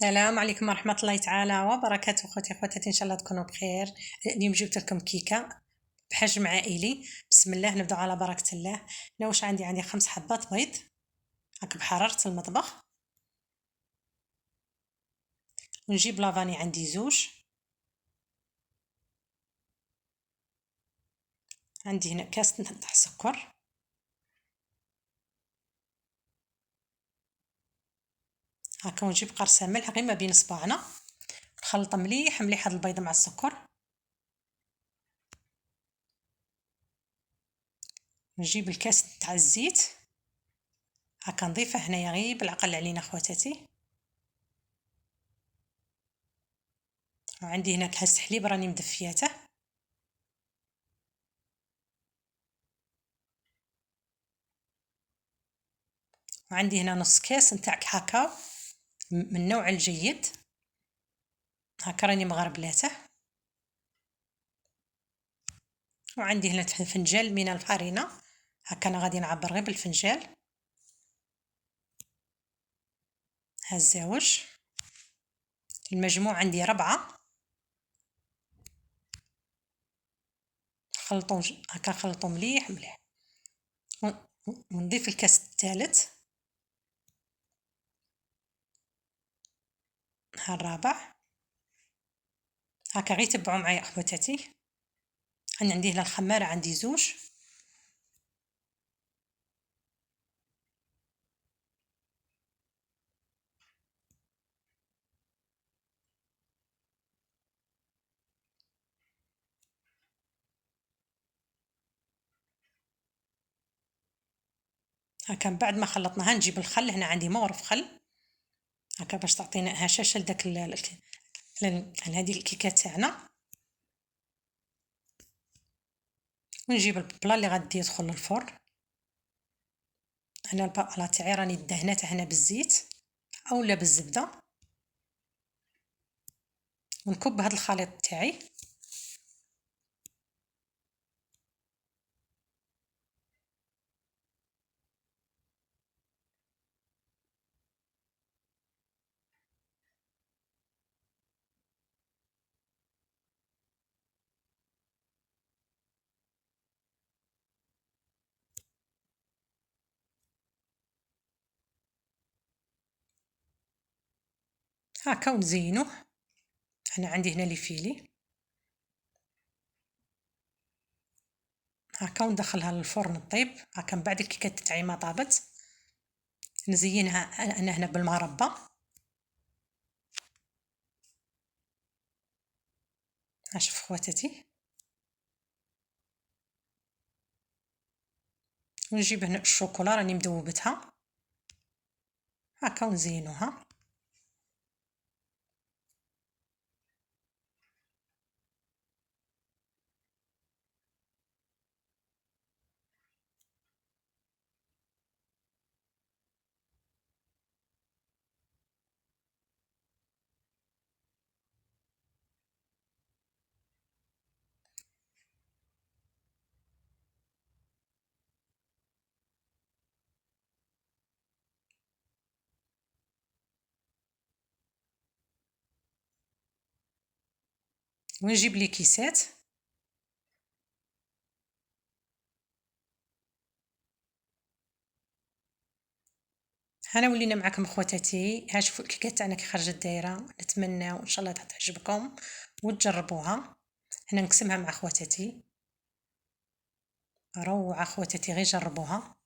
السلام عليكم ورحمة الله تعالى وبركاته. اخوتي اخواتاتي، ان شاء الله تكونوا بخير. اليوم جبت لكم كيكة بحجم عائلي. بسم الله، نبدأ على بركة الله. انا واش عندي 5 حبات بيض هاك بحرارة المطبخ، ونجيب لافاني عندي 2. عندي هنا كاس تاع سكر، هاكا. ونجيب قرصة ملح غير ما بين صباعنا، نخلط مليح مليح هاد البيض مع السكر. نجيب الكاس تاع الزيت هاكا، نضيفه هنايا غير بالعقل علينا خواتاتي. وعندي هنا كاس حليب راني مدفياته، وعندي هنا نص كاس نتاع كاكاو من النوع الجيد هاكا، راني مغربلاته. وعندي هنا فنجان من الفارينة هاكا، انا غادي نعبر غير بالفنجان. هالزاوج المجموع عندي 4. خلطوا هاكا، خلطوا مليح مليح. ونضيف الكاس الثالث، ها الرابع هاكا. غير تبعوا معايا اخواتاتي. انا عندي هنا الخماره عندي 2. هاكا بعد ما خلطناها نجيب الخل. هنا عندي مغرف خل هاكا باش تعطينا هشاشه لداك هذه الكيكه تاعنا. ونجيب البلا اللي غادي يدخل للفرن. انا البلا تاعي راني دهنته هنا بالزيت اولا بالزبده. ونكب هذا الخليط تاعي. هاكا ونزينوه. انا عندي هنا لي فيلي هاكا، وندخلها للفرن الطيب هاكا. من بعد الكيكه تاعي ما طابت نزينها انا هنا بالمربى. شوف خواتاتي. ونجيب هنا الشوكولا راني مذوبتها هاكا، ونزينوها. ونجيب لي كيسات. هنا ولينا معكم خواتاتي. ها شوفوا الكيكه تاعنا كي خرجت دايره. نتمنى وان شاء الله تعجبكم وتجربوها. هنا نقسمها مع خواتاتي. روعه خواتاتي، غير جربوها.